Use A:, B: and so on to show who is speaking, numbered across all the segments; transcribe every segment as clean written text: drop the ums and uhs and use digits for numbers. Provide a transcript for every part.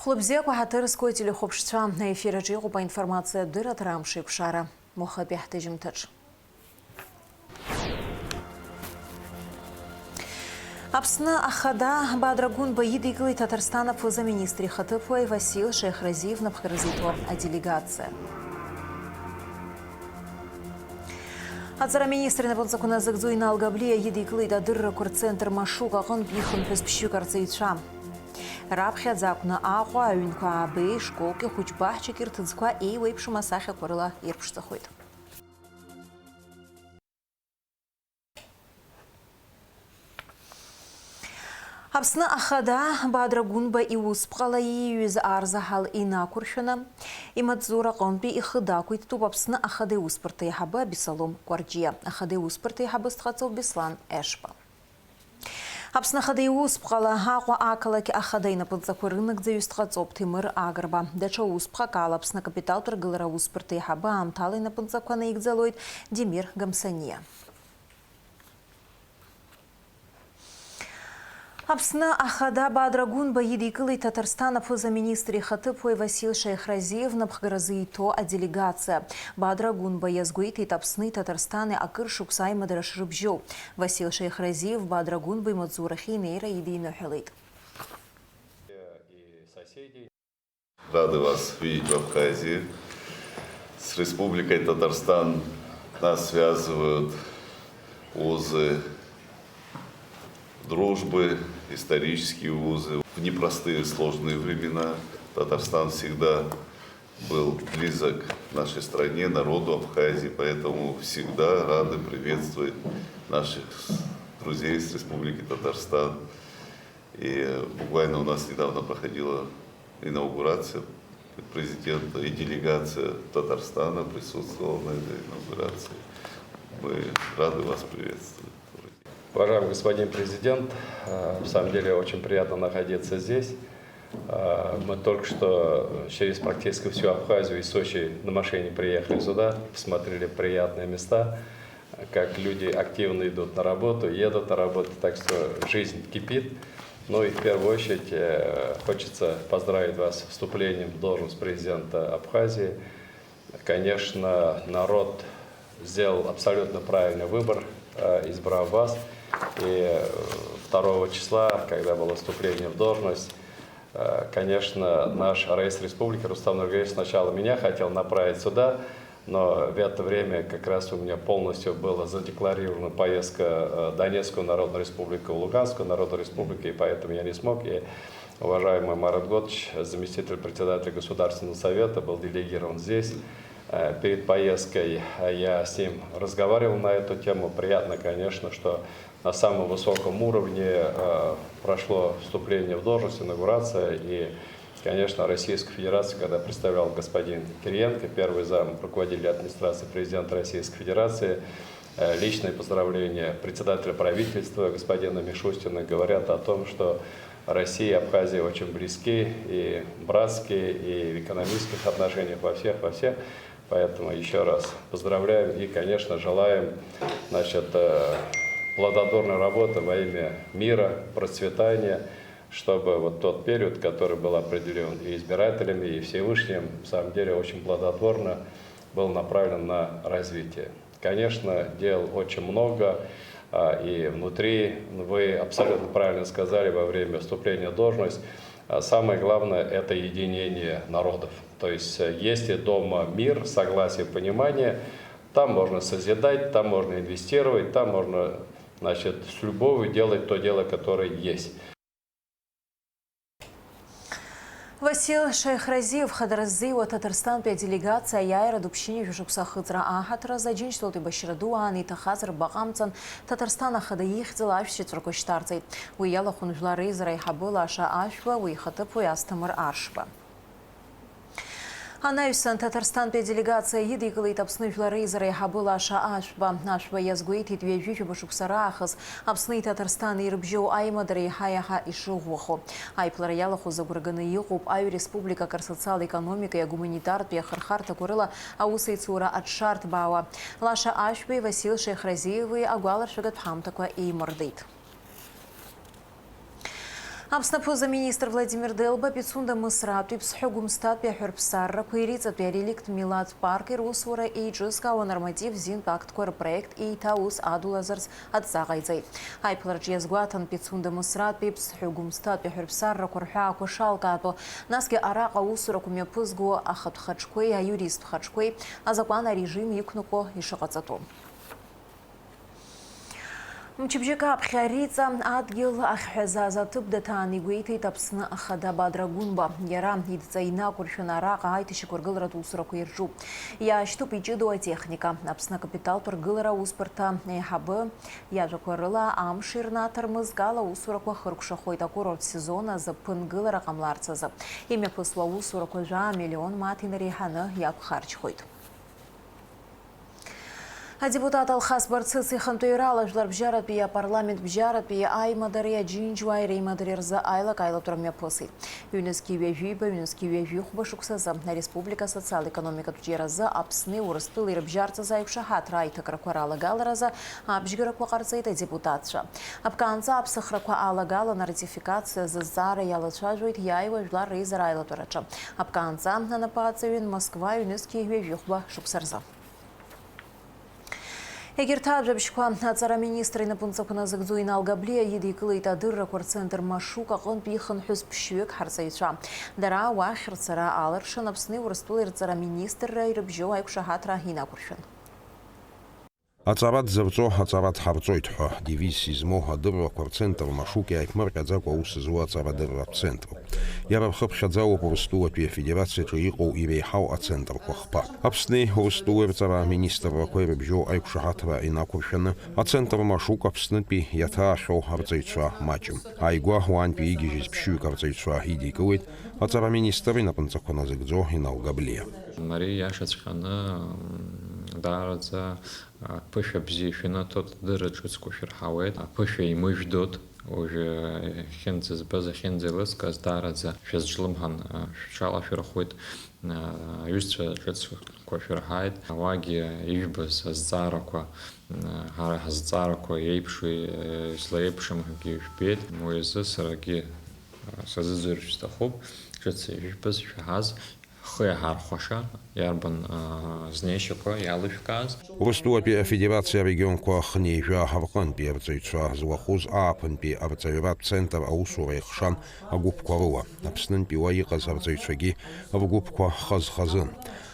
A: Хлопзек вахатырское телехопшца на эфире джигу по информации дыра трамши пшара. Мухабех тежимтач. Апсна ахада Бадрагун Баидиглы Татарстана фуза-министри Хатыпой Васил Шейхразиев на Бхаразитор, а делегация. Адзара министры на Вонсакуна Загзуина Алгаблия Едиглы Дадырра Курцентр Машуга Гон Бихун Песпщукарцейча. Рабхя Закуна Ахуа Юнка Абей Школки Хучбахчикир Тынсква и Вейпшу Масахя Корыла Ирпшсахует. Апсна ахада Бадрагунба и успқала юз арзахал ина куршана и мадзура қонби и хыдаку иту апсна ахады успарты хаба бисалом кварджия ахады успарты хаба стхацов бислан эшпа. Апсна хады успқала хақва акалаки ахадайна подзаку рынок за юстхацов тимыр агарба. Дача успқа кала апсна капитал торгылара успарты хаба амталайна подзаку на игзалоид Демир Гамсания. Апсна ахада Бадрагун Баидиглы Татарстана фуза-министри Хатыпой Васил Шейхразиев на Бхаразито, а делегация. Бадрагун Баязгуит и Тапсны Татарстаны Акыршук Сайма Дарашрубжо. Васил Шейхразиев Бадрагун Баймадзурахи Нейра Едино Хелит.
B: Рады вас видеть в Абхазии. С Республикой Татарстан нас связывают узы дружбы, исторические узы. В непростые сложные времена Татарстан всегда был близок к нашей стране, народу Абхазии, поэтому всегда рады приветствовать наших друзей с Республики Татарстан. И буквально у нас недавно проходила инаугурация президента, и делегация Татарстана присутствовала на этой инаугурации. Мы рады вас приветствовать.
C: Уважаемый господин президент, в самом деле очень приятно находиться здесь. Мы только что через практически всю Абхазию и Сочи на машине приехали сюда, посмотрели приятные места, как люди активно идут на работу, едут на работу, так что жизнь кипит. Ну и в первую очередь хочется поздравить вас с вступлением в должность президента Абхазии. Конечно, народ сделал абсолютно правильный выбор, избрав вас. И 2 числа, когда было вступление в должность, конечно, наш райс республики Рустам Нургалиевич сначала меня хотел направить сюда, но в это время как раз у меня полностью была задекларирована поездка в Донецкую Народную Республику, Луганскую Народную Республику, и поэтому я не смог. И уважаемый Марат Готович, заместитель председателя Государственного совета, был делегирован здесь. Перед поездкой я с ним разговаривал на эту тему. Приятно, конечно, что на самом высоком уровне прошло вступление в должность, инаугурация. И, конечно, Российская Федерация, когда представлял господин Кириенко, первый зам руководителя администрации президента Российской Федерации, личные поздравления председателя правительства господина Мишустина говорят о том, что Россия и Абхазия очень близки, и братские, и в экономических отношениях, во всех. Поэтому еще раз поздравляем и, конечно, желаем, плодотворной работы во имя мира, процветания, чтобы вот тот период, который был определен и избирателями, и Всевышним, в самом деле очень плодотворно был направлен на развитие. Конечно, дел очень много, и внутри, вы абсолютно правильно сказали во время вступления в должность, самое главное – это единение народов. То есть, если дома мир, согласие, понимание, там можно созидать, там можно инвестировать, там можно, с любовью делать то дело, которое есть.
A: Васил Шейхразиев Хадразиева Татарстан пе делегация яйра дубщине жукса хытра ахатра за день что ты баширадуан и тахазр багамцан Татарстана хадаих зелаш четверкоштарцей. Уяла хунжлары зарайхабыла аша ашва уихатыпу ястамыр аршба. Анаюсан Татарстан пе делегация едиглы тапсны жлары зарайхабыла аша ашба. Ашба язгуит и две жучу башуксара ахаз. Апсны Татарстан и рыбжу айма дарайхаяха и шугуху. Айплар ялаху загурганы югуб аю республика кар социал-экономика и гуманитар пе хархарта курыла аусы цура от шарт бауа. Лаша ашбы Васил Шейхразиевы агуалар шагат хамтаква и мордит. Аԥсны Премьер-министр Владимир Делба Пицунда Мысрату Псхёгумстат Пехёрпсарра Пырица Реликт Милат Парк Ирусура Эйджиска норматив Зин Пакткор проект Эйтаус Адулазарс Адзагайзай. Айпларч Язгуатан Пицунда Мысрат Псхёгумстат Пехёрпсарра Курха Кошалкато Наски Арака Усура Кумяпызгу Ахатхачкой, а юрист Хачкой, а закон о режиме Юкнуко и Шакацату. Мчибжика Пхарица Адгил Ахзаза Тыбда Тани Гуейты Тапсна Ахада Бадрагунба Яра Идзайна Куршанара Айтиши Кургылра Тусура Куиржу. Я что пичидуа техника Апсна капитал Тургылра Успорта Хабы Яжа Курыла Амширна Тармызгала Усура Кухаркша Хойта курорт сезона за Пынгылра Камларцаза. Имя посла Усура Кужа миллион матинари Хана Як Харчхойт. А депутат Алхас Барцыцы Хантуирала жлар бжарат пия парламент бжарат пия аймадария джинджуай реймадарир за айлак айлатурмя посы. ЮНЕСКИ вежиба, ЮНЕСКИ вежихуба шуксаза. Республика социал-экономика туджераза апсны урыстыл ирбжарца за икшахат райта кракварала галараза абжгираква карцайта депутатша. Апканца апсахраква алагала на ратификация за зара ялачажует яйва жлар рейзар айлатурача. Апканца на напацевин Москва ЮНЕСКИ вежихуба шуксарза. Егертаб жабшква ацара министры на пунцакуна загзуина алгаблия едикылыйта дырра кварцентр машука қон пихан хүз пшуек харсайча. Дара уахыр цара алыршын апсны урыстылыр цара министры ирбжо айкшахатра хина куршын.
D: Ацарат зырцо, ацарат харцойтхо, девиз измо дырра кварцентр машуки айкмаркадзако усызу ацара дырра центру. Яра хыпшадзау порыстуа пия федерация чоиқо ирейхау ацентр кохпа. Апсны урыстуыр цара министр ракойрбжо айкшахатра инакуршаны, ацентр машук апсны пи ята шоу харцайча мачым. Айгуа хуан пи игижиз пшуй харцайча идикуит, ацара министр инапанцакона зыгзо иналгаблия.
E: Мария Яшацхана Дарадза Пыша Бзифина тот дырыджуцку ферхаует, Пыша и мыждут уже хензис база хензилыс каз Дарадза фезжлымхан шала ферхует юстра жуцку ферхайт, ваги ивбас зараква зараква ейпши слаепшим гифбет, мой зысраги сазызырчстахоп, жуцу ивбас ферхаз. Хыяхар хошар, ярбан знещуко, ялышказ.
D: Урыстуа федерация регион куахнежа харкан перцейча зуахуз апан пи арцевират центр аусура ихшан агуп куаруа. Апснын пиуаиqa зарцейчаги авгуп куахаз-хазын.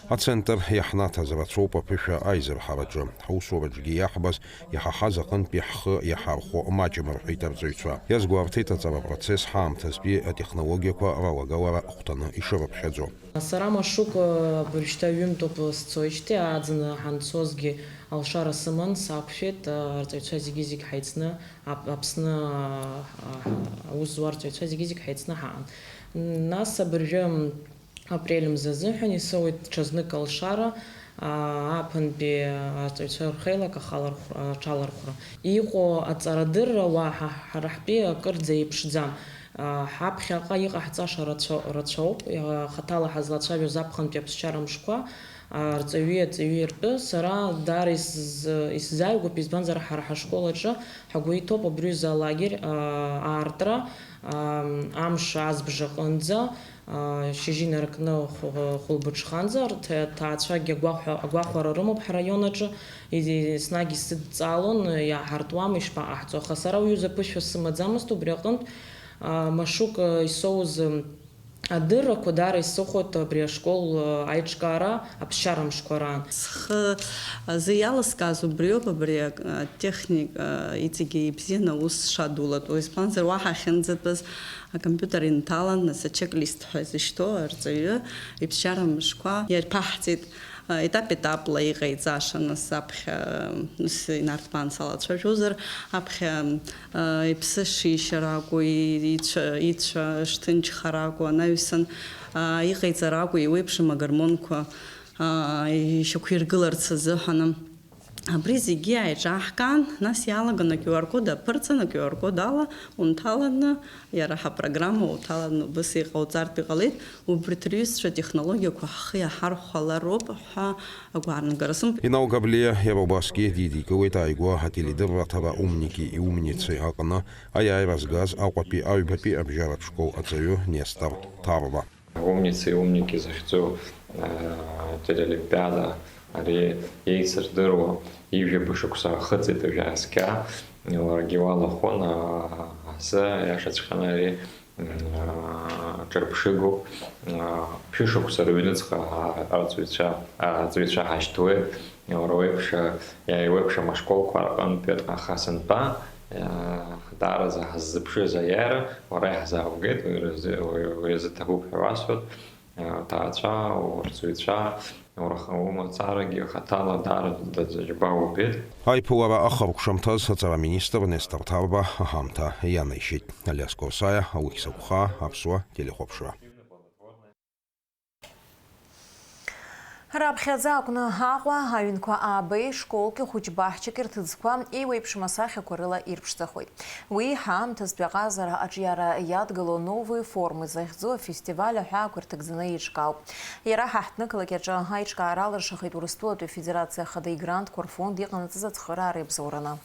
D: А центр яхната зарацопа пиша айзер хараджа. Хаусураджги яхбас яхахазакан пихх яхархо маджимар хитарцейча. Язгуартита цара процесс хамтазби технология куаравагавара ухтана ишарапшаджо.
F: Сарама шук бурштавим топ сцойчте адзна ханцозги алшара сыман сапфет арцойча зигизик хайцна апсна узварцойча зигизик хайцна хан. Нас абржем апрелем зазыхани соит чазнык алшара апан би арцойча хейла кахалар чалархура. Иго ацарадырра ва харахби кырдзейпшдзам. Хапхяка иҟаҳҵаша рацәоуп, хатала ҳазлацәажәо запхантәи аԥсшьара мшқәа, рҵаҩи ртәы сара даара исзааигәоуп, избанзар ҳара ҳашкол аҿы ҳгәы иҭоуп абри азы алагер аартра, амш азбжаҟынӡа, шьыжьи инаркны хәылбыҽханӡа рҭаацәагьы агәахәара рымоуп ҳраион аҿы, еснагь исыдҵаалон, иааҳартуама ишԥаҟаҳҵо, аха сара уаҩы заԥышәа сымаӡамызт убри аҟнытә. Машук исоуз адыррақәа даара исыхәоит абри ашкол аиҿкаара аԥсшьара мшқәа раан.
G: Схы зиаласкааз убриоуп абри атехник иҵегьы ибзианы аус шадулатәу. Избанзар уаҳа ахьынӡатәыз акомпиутер инҭалан, нас ачек-лист ҳәа изышьҭоу арҵаҩы иԥсшьара мшқәа иарԥаҳҵеит. Етап-етапла иҟаиҵаша нас аԥхьа инарҭбан салацәажәозар аԥхьа иԥсы шишьара акәу, ицәа шҭынчхара акәу, анаҩсан иҟаиҵара акәу, иеиуеиԥшым агормонқәа ишьақәиргыларц азыҳәаны Абри зегьы ааиҿааҳкаан, нас иалаган QR код аԥырҵан, QR код ала унҭаланы, иара ҳапрограмма уҭаланы убас иҟауҵартә иҟалеит, убрҭ рҩызцәа технологиақәа ҳхы иаҳархәалароуп ҳәа агәаанагара сымоуп.
D: Инаугаблиа иабабасгьы дидикылеит ааигәа ателедырраҭара умники иумницеи аҟны аиааиразгаз Аҟәатәи аҩбатәи абжьаратә школ аҵаҩы Нестор Ҭарба.
E: Умницы и умники захьӡу телеолимпиада ари еицырдыруа ижәҩа шықәса ахыҵит ажәаҳәаскьа ларгьы уалахон азы иашаҵәҟьаны ари ҿырԥшыгоуп шәышықәса рыҩныҵҟа аҵаҩцәа ҳашьҭуеит иеиуеиԥшым ашколқәа рҟынтәи аха сынтәа даара ҳаззыԥшыз аиара уара иаҳзааугеит уи азыҭахуп ҳәа уасҳәоит ҭаацәа урҵаҩцәа умацарагьы хаҭала даара даӡаџьба убеит.
D: Аиԥылара ахыркәшамҭаз аҵараминистр Нестор Ҭарба аҳамҭа ианаишьеит. Алиас Корсаиа, Алықь Сакәхаа, Аԥсуа телехәаԥшра.
A: Раԥхьаӡа акәны Аҟәа аҩнқәа аабеи школки хәыҷ-баҳчаки рҭыӡқәа еиуеиԥшым асахьақәа рыла ирԥшӡахоит. Уи ҳаамҭазтәи аҟазара аҿиара иадгыло новые формы захьӡу афестиваль аҳәаақәа ирҭагӡаны еиҿкаауп. Иара ҳаҳҭнықалақь аҿы аиҿкаара алыршахеит Урыстәылатәи афедерациа ахада игрантқәа рфонд иҟанаҵаз ацхыраара иабзоураны.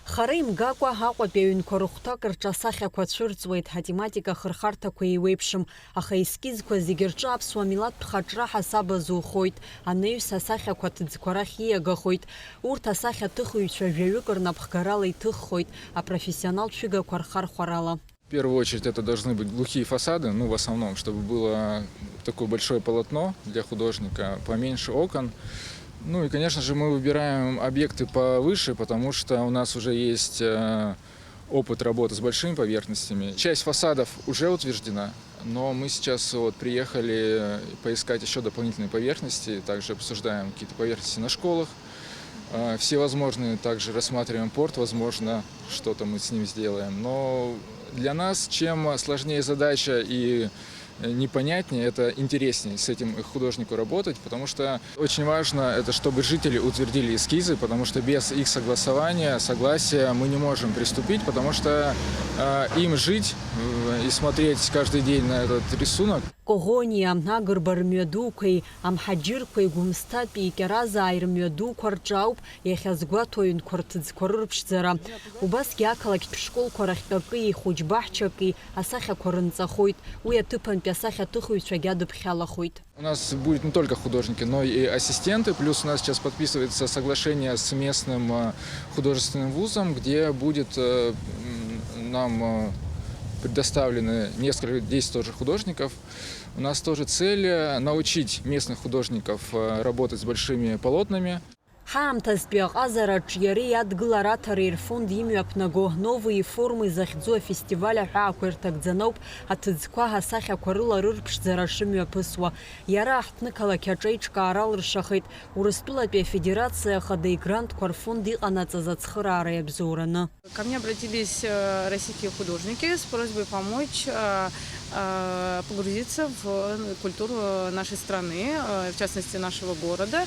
H: Хара имгакәа Аҟәатәи аҩнқәа рыхәҭак рҿы асахьақәа цәырҵуеит, атематика хырхарҭақәа еиуеиԥшым, аха ескизқәа зегьы рҿы аԥсуа милаҭтә хаҿра ҳасаба зухоит, анаҩс асахьақәа ҭыӡқәа рахь ииагахоит. Урҭ асахьаҭыхыҩцәа жәаҩык рнапхгарала иҭыххоит, апрофессионалтә шәыгақәа рхархәарала.
I: В первую очередь это должны быть глухие фасады, в основном, чтобы было такое большое полотно для художника, поменьше окон. Ну и, конечно же, мы выбираем объекты повыше, потому что у нас уже есть опыт работы с большими поверхностями. Часть фасадов уже утверждена, но мы сейчас приехали поискать еще дополнительные поверхности, также обсуждаем какие-то поверхности на школах. Все возможные, также рассматриваем порт, возможно, что-то мы с ним сделаем. Но для нас, чем сложнее задача и непонятнее, это интереснее с этим художнику работать, потому что очень важно, это чтобы жители утвердили эскизы, потому что без их согласия мы не можем приступить, потому что им жить и смотреть каждый день на этот рисунок.
H: Когониа, Агырба рмҩадуқәеи, амҳаџьырқәеи, Гәымсҭатәи, Кьаразааи рмҩадуқәа рҿы ауп иахьазгәаҭо аҩнқәа рҭыӡқәа рырԥшӡара. Убасгьы ақалақьтә школқәа рахьтәаки, хәыҷ-баҳчаки асахьақәа рынҵахоит, уи аҭыԥантәи асахьаҭыхыҩцәагьы адыԥхьалахоит.
I: У нас будет не только художники, но и ассистенты. Плюс у нас сейчас подписывается соглашение с местным художественным вузом, где будет нам предоставлены несколько 10 тоже художников. У нас тоже цель научить местных художников работать с большими полотнами.
H: Ҳаамҭазтәи аҟазараҿ иара иадгылараҭара ирфонд имҩаԥнаго новые формы захьӡу афестиваль аҳәаақәа ирҭагӡаноуп аҭыӡқәа асахьақәа рыла рырԥшӡара шымҩаԥысуа. Иара аҳҭнықалақь аҿы аиҿкаара алыршахеит Урыстәылатәи афедерациа ахада игрантқәа рфонд иҟанаҵаз ацхыраара иабзоураны.
J: Ко мне обратились российские художники с просьбой помочь погрузиться в культуру нашей страны, в частности нашего города.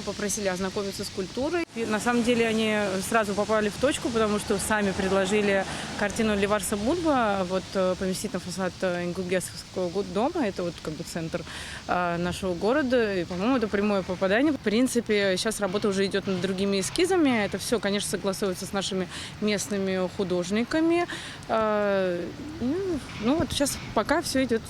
J: Попросили ознакомиться с культурой. И на самом деле они сразу попали в точку, потому что сами предложили картину Леварса Будба поместить на фасад Ингулгесского дома. Это центр нашего города. И, по-моему, это прямое попадание. В принципе, сейчас работа уже идет над другими эскизами. Это все, конечно, согласуется с нашими местными художниками. Сейчас пока все идет,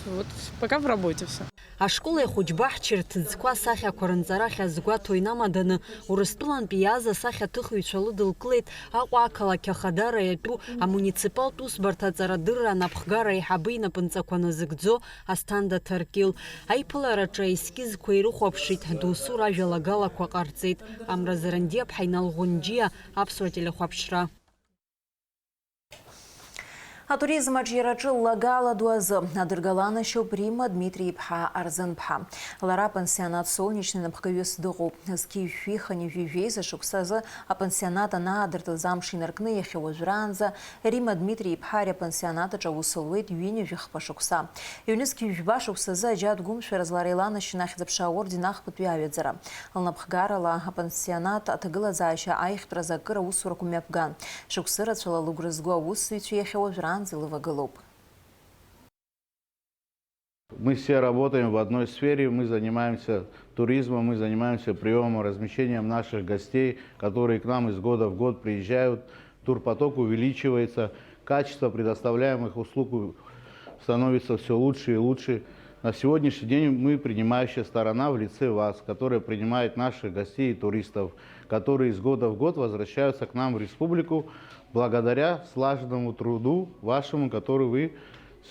J: пока в работе все.
H: Ашкола ихәыҷ-баҳча рҭыӡқәа асахьақәа рынҵара хьазгәаҭо инамаданы Урыстәылантәи иааз асахьаҭыхыҩцәа лыдылкылеит Аҟәа ақалақь ахадара иатәу амуниципалтә усбарҭа аҵарадырра анапхгара аиҳабы инапынҵақәа назыгӡо Асҭанда Ҭаркьыл. Аиԥылараҿы аескизқәа ирыхәаԥшит, доусы ражәалагалақәа ҟарҵеит. Амра Зарандиаԥҳа, Инал Ӷәынџьиа, Аԥсуа телехәаԥшра.
A: Атуризм аджираҿы лагала дуазы адыргаланашьоуп Рима Дмитриевна Арзынԥҳа. Лара пансионат солнечный напхгаҩыс дыҟоуп. Зқьи-жәшәи хани-жәижәеи зашықәсазы апансионат анаадыртыз амш инаркны иахьа уажәраанӡа Рима Дмитриевна ари апансионат аҿы аус луеит ҩынҩажәи шықәса. Иҩнызқьи-жәба шықәсазы аџьа дгәымшәара злара иланашьаны ахьӡ-аԥша аорден ахԥатәи аҩаӡара. Лнапхгарала апансионат аҭагылазаашьа аихтәразы акыр аусурақәа мҩаԥган. Шықәсы рацәала лыгәра згу аусзуҩцәа иахьа уажәраанӡа
K: Мы все работаем в одной сфере, мы занимаемся туризмом, мы занимаемся приемом, размещением наших гостей, которые к нам из года в год приезжают. Турпоток увеличивается, качество предоставляемых услуг становится все лучше и лучше. На сегодняшний день мы принимающая сторона в лице вас, которая принимает наших гостей и туристов, которые из года в год возвращаются к нам в республику благодаря слаженному труду вашему, который вы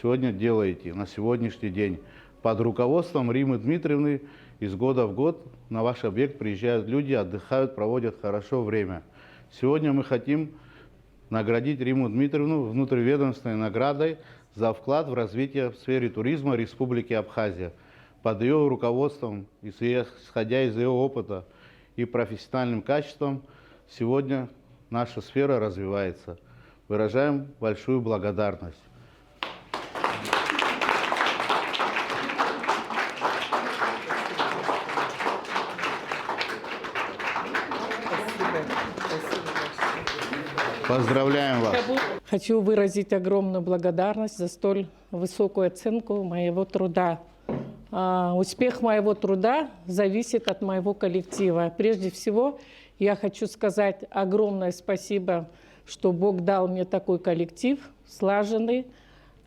K: сегодня делаете на сегодняшний день. Под руководством Римы Дмитриевны из года в год на ваш объект приезжают люди, отдыхают, проводят хорошо время. Сегодня мы хотим наградить Риму Дмитриевну внутриведомственной наградой за вклад в развитие в сфере туризма Республики Абхазия. Под ее руководством, исходя из ее опыта и профессиональным качеством, сегодня наша сфера развивается. Выражаем большую благодарность. Поздравляем вас.
L: Хочу выразить огромную благодарность за столь высокую оценку моего труда. Успех моего труда зависит от моего коллектива. Прежде всего, я хочу сказать огромное спасибо, что Бог дал мне такой коллектив, слаженный,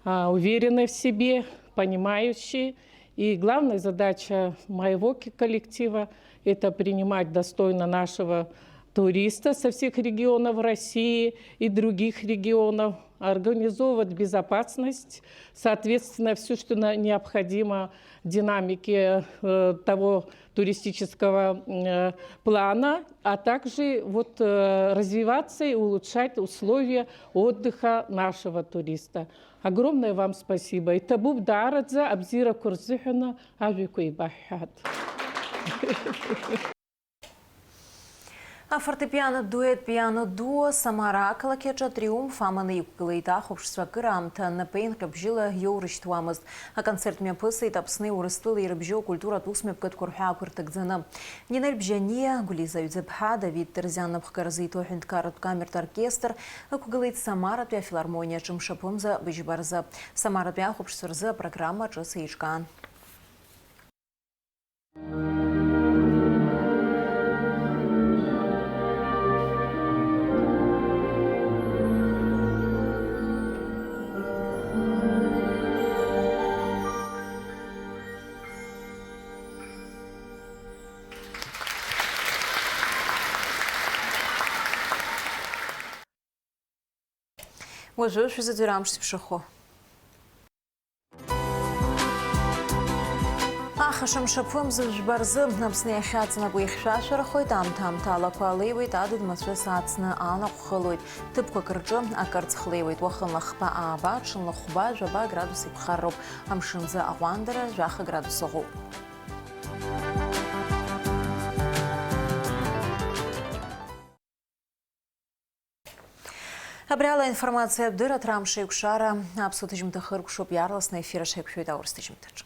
L: уверенный в себе, понимающий. И главная задача моего коллектива – это принимать достойно нашего туриста со всех регионов России и других регионов, организовывать безопасность, соответственно, все, что необходимо динамике того туристического плана, а также развиваться и улучшать условия отдыха нашего туриста. Огромное вам спасибо. И табуб дарадза абзира курзихана авику и бахат.
A: А фортепиано дует пиано дуо Самара калакеджа триумф аманы юкалейтах общества кырамта на пейн кабжила йоурыштуамыз. А концерт мяпысы и тапсны урыстылы и рыбжо культура тусмепкат курха куртыкзана. Нинель бжане Гулиза Юдзепха, Давид Терзянов Карзито Хинткарат камерт оркестр, кугалейт Самара пя филармония чымшапымза бижбарза. Самара пя обществарза программа часы ичкан. Уажу швизадюрамши пшахо. Ахашам шапфым зажбарзы напсны яхацына буихшашара хой там тала куалейвит адыд масвесацны ана кухалойт. Тыпка кырджы акарц хлейвит вахынлахпа аба, чынлахуба жаба градусы пхарроб. Амшынзы агуандара жаха градусы гу. Абряла информация Абдыра Трамши Кшара, абсолютно жмтахыр кшоп ярлас на эфира шепшует аурстыжмтач.